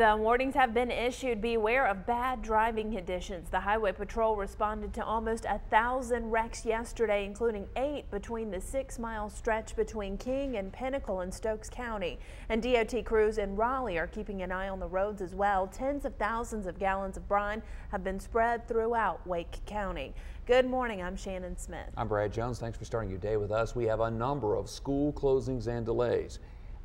The warnings have been issued. Beware of bad driving conditions. The Highway Patrol responded to almost 1,000 wrecks yesterday, including 8 between the 6-mile stretch between King and Pinnacle in Stokes County. And DOT crews in Raleigh are keeping an eye on the roads as well. Tens of thousands of gallons of brine have been spread throughout Wake County. Good morning. I'm Shannon Smith. I'm Brad Jones. Thanks for starting your day with us. We have a number of school closings and delays.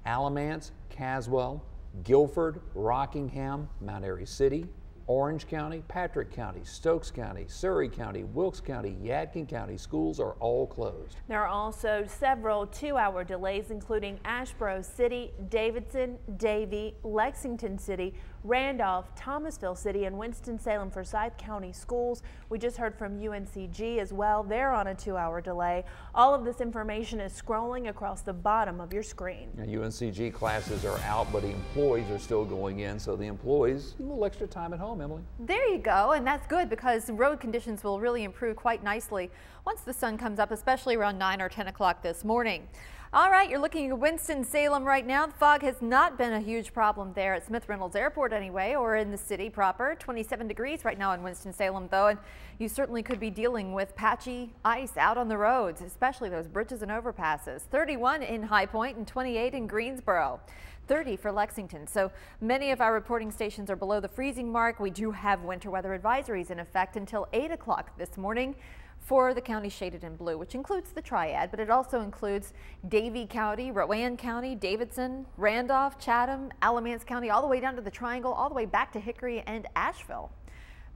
Alamance, Caswell, Guilford, Rockingham, Mount Airy City, Orange County, Patrick County, Stokes County, Surry County, Wilkes County, Yadkin County schools are all closed. There are also several 2-hour delays, including Asheboro City, Davidson, Davie, Lexington City, Randolph, Thomasville City, and Winston-Salem Forsyth County schools. We just heard from UNCG as well. They're on a 2-hour delay. All of this information is scrolling across the bottom of your screen. Now, UNCG classes are out, but employees are still going in, so the employees a little extra time at home. Emily. There you go, and that's good because road conditions will really improve quite nicely once the sun comes up, especially around 9 or 10 o'clock this morning. All right, you're looking at Winston-Salem right now. The fog has not been a huge problem there at Smith Reynolds Airport anyway, or in the city proper. 27 degrees right now in Winston-Salem though, and you certainly could be dealing with patchy ice out on the roads, especially those bridges and overpasses. 31 in High Point and 28 in Greensboro. 30 for Lexington. So many of our reporting stations are below the freezing mark. We do have winter weather advisories in effect until 8 o'clock this morning for the counties shaded in blue, which includes the Triad, but it also includes Davie County, Rowan County, Davidson, Randolph, Chatham, Alamance County, all the way down to the Triangle, all the way back to Hickory and Asheville.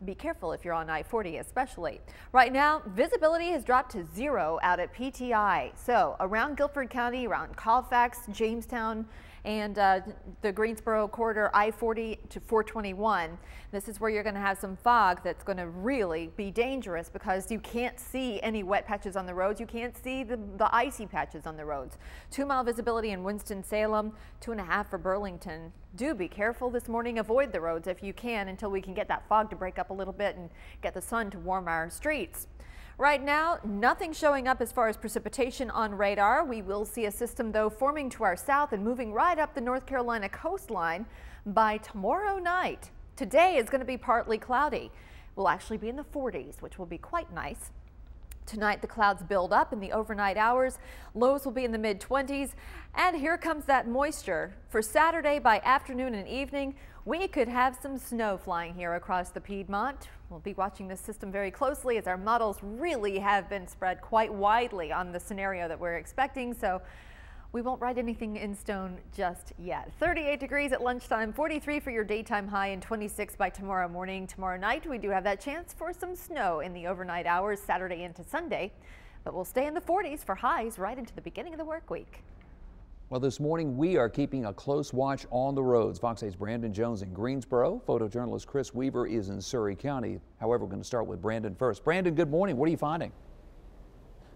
Be careful if you're on I-40 especially. Right now, visibility has dropped to 0 out at PTI. So around Guilford County, around Colfax, Jamestown, and the Greensboro corridor, I-40 to 421. This is where you're going to have some fog that's going to really be dangerous because you can't see any wet patches on the roads. You can't see the icy patches on the roads. 2-mile visibility in Winston-Salem, 2.5 for Burlington. Do be careful this morning. Avoid the roads if you can until we can get that fog to break up a little bit and get the sun to warm our streets. Right now, nothing showing up as far as precipitation on radar. We will see a system, though, forming to our south and moving right up the North Carolina coastline by tomorrow night. Today is going to be partly cloudy. We'll actually be in the 40s, which will be quite nice. Tonight, the clouds build up in the overnight hours. Lows will be in the mid-20s. And here comes that moisture. For Saturday, by afternoon and evening, we could have some snow flying here across the Piedmont. We'll be watching this system very closely as our models really have been spread quite widely on the scenario that we're expecting. So we won't write anything in stone just yet. 38 degrees at lunchtime, 43 for your daytime high, and 26 by tomorrow morning. Tomorrow night, we do have that chance for some snow in the overnight hours, Saturday into Sunday, but we'll stay in the 40s for highs right into the beginning of the work week. Well, this morning we are keeping a close watch on the roads. Fox 8's Brandon Jones in Greensboro. Photojournalist Chris Weaver is in Surry County. However, we're going to start with Brandon first. Brandon, good morning. What are you finding?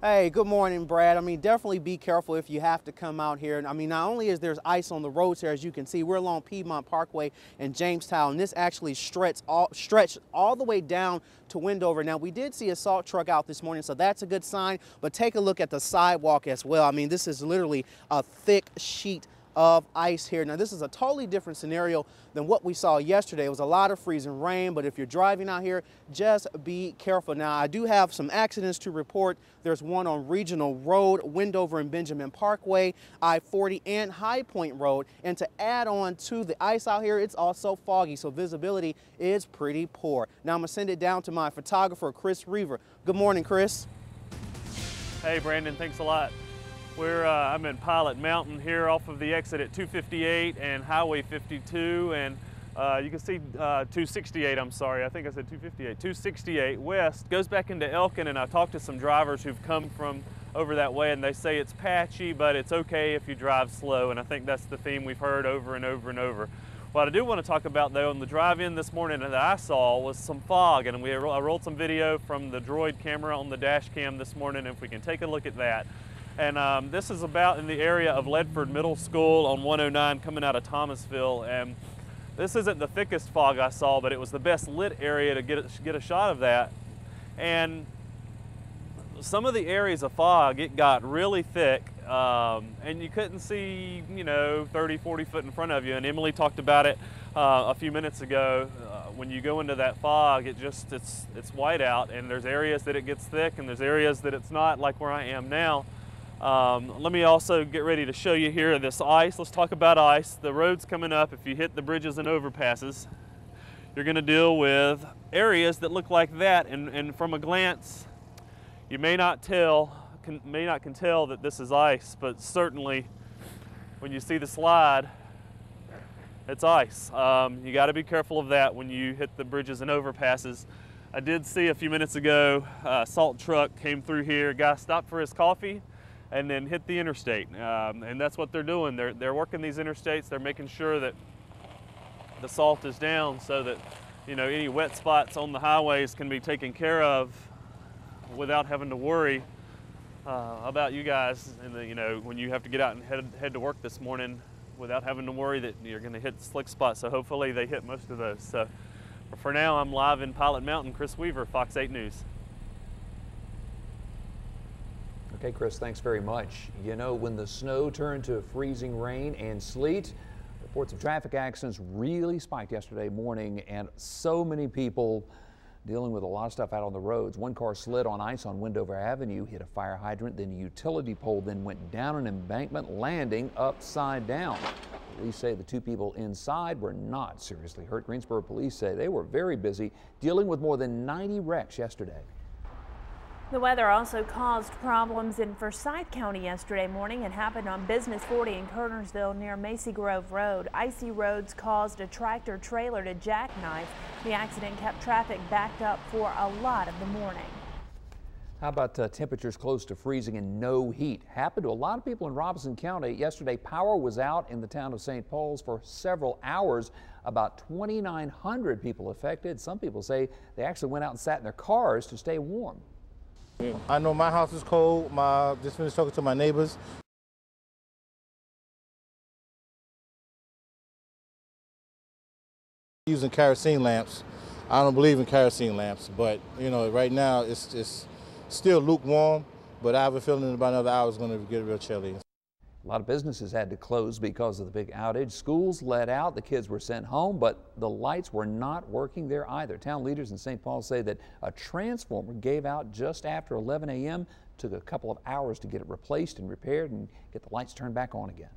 Hey, good morning, Brad. I mean, definitely be careful if you have to come out here. I mean, not only is there's ice on the roads here, as you can see, we're along Piedmont Parkway in Jamestown, and this actually stretched all the way down to Wendover. Now, we did see a salt truck out this morning, so that's a good sign, but take a look at the sidewalk as well. I mean, this is literally a thick sheet of ice here. Now, this is a totally different scenario than what we saw yesterday. It was a lot of freezing rain, but if you're driving out here, just be careful. Now, I do have some accidents to report. There's one on Regional Road, Wendover and Benjamin Parkway, I-40 and High Point Road. And to add on to the ice out here, it's also foggy, so visibility is pretty poor. Now, I'm gonna send it down to my photographer, Chris Weaver. Good morning, Chris. Hey, Brandon, thanks a lot. I'm in Pilot Mountain here off of the exit at 258 and Highway 52, and you can see 268, I'm sorry, I think I said 258. 268 west goes back into Elkin, and I talked to some drivers who've come from over that way, and they say it's patchy, but it's okay if you drive slow, and I think that's the theme we've heard over and over and over. What I do want to talk about, though, on the drive-in this morning that I saw was some fog, and I rolled some video from the Droid camera on the dash cam this morning, if we can take a look at that. And this is about in the area of Ledford Middle School on 109 coming out of Thomasville. And this isn't the thickest fog I saw, but it was the best lit area to get a shot of that. And some of the areas of fog, it got really thick and you couldn't see, 30, 40 foot in front of you. And Emily talked about it a few minutes ago. When you go into that fog, it's white out, and there's areas that it gets thick, and there's areas that it's not, like where I am now. Let me also get ready to show you here this ice. Let's talk about ice. The road's coming up. If you hit the bridges and overpasses, you're going to deal with areas that look like that, and from a glance, you may not can tell that this is ice, but certainly when you see the slide, it's ice. You got to be careful of that when you hit the bridges and overpasses. I did see a few minutes ago a salt truck came through here. A guy stopped for his coffee and then hit the interstate, and that's what they're doing. They're working these interstates. They're making sure that the salt is down so that any wet spots on the highways can be taken care of without having to worry about you guys, and when you have to get out and head to work this morning without having to worry that you're going to hit slick spots. So hopefully they hit most of those. So for now, I'm live in Pilot Mountain. Chris Weaver, Fox 8 News. Okay, Chris, thanks very much. When the snow turned to freezing rain and sleet, reports of traffic accidents really spiked yesterday morning, and so many people dealing with a lot of stuff out on the roads. One car slid on ice on Wendover Avenue, hit a fire hydrant, then a utility pole, then went down an embankment, landing upside down. Police say the two people inside were not seriously hurt. Greensboro police say they were very busy dealing with more than 90 wrecks yesterday. The weather also caused problems in Forsyth County yesterday morning. It happened on Business 40 in Kernersville near Macy Grove Road. Icy roads caused a tractor trailer to jackknife. The accident kept traffic backed up for a lot of the morning. How about temperatures close to freezing and no heat? Happened to a lot of people in Robeson County. Yesterday, power was out in the town of St. Paul's for several hours. About 2,900 people affected. Some people say they actually went out and sat in their cars to stay warm. I know my house is cold. Just finished talking to my neighbors. Using kerosene lamps. I don't believe in kerosene lamps, but right now it's still lukewarm, but I have a feeling in about another hour it's going to get real chilly. A lot of businesses had to close because of the big outage. Schools let out, the kids were sent home, but the lights were not working there either. Town leaders in St. Paul say that a transformer gave out just after 11 a.m. Took a couple of hours to get it replaced and repaired and get the lights turned back on again.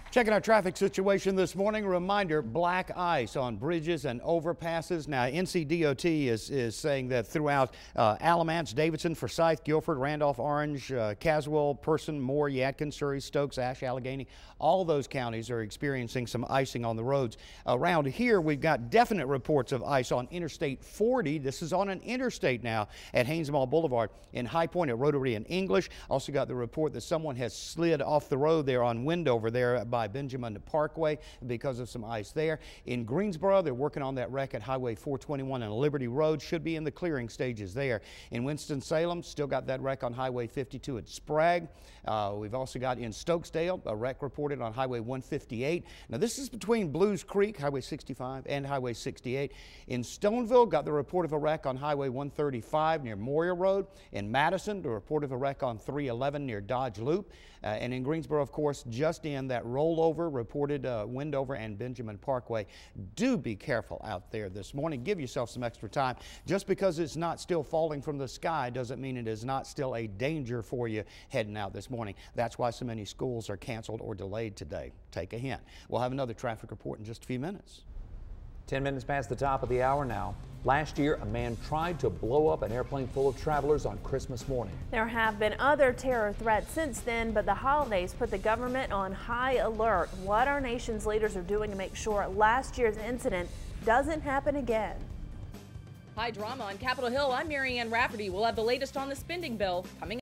Checking our traffic situation this morning, reminder, black ice on bridges and overpasses. Now, NCDOT is saying that throughout Alamance, Davidson, Forsyth, Guilford, Randolph, Orange, Caswell, Person, Moore, Yadkin, Surrey, Stokes, Ashe, Allegheny, all those counties are experiencing some icing on the roads. Around here, we've got definite reports of ice on Interstate 40. This is on an interstate now at Haynes Mall Boulevard in High Point at Rotary and English. Also got the report that someone has slid off the road there on Wendover there by Benjamin Parkway because of some ice there. In Greensboro, they're working on that wreck at Highway 421 and Liberty Road. Should be in the clearing stages there. In Winston-Salem, still got that wreck on Highway 52 at Sprague. We've also got in Stokesdale a wreck reported on Highway 158. Now this is between Blues Creek, Highway 65, and Highway 68. In Stoneville, got the report of a wreck on Highway 135 near Moyer Road. In Madison, the report of a wreck on 311 near Dodge Loop. And in Greensboro, of course, just in that rollover reported Wendover and Benjamin Parkway. Do be careful out there this morning. Give yourself some extra time. Just because it's not still falling from the sky doesn't mean it is not still a danger for you heading out this morning. That's why so many schools are canceled or delayed today. Take a hint. We'll have another traffic report in just a few minutes. 10 minutes past the top of the hour now. Last year, a man tried to blow up an airplane full of travelers on Christmas morning. There have been other terror threats since then, but the holidays put the government on high alert. What our nation's leaders are doing to make sure last year's incident doesn't happen again. High drama on Capitol Hill. I'm Marianne Rafferty. We'll have the latest on the spending bill coming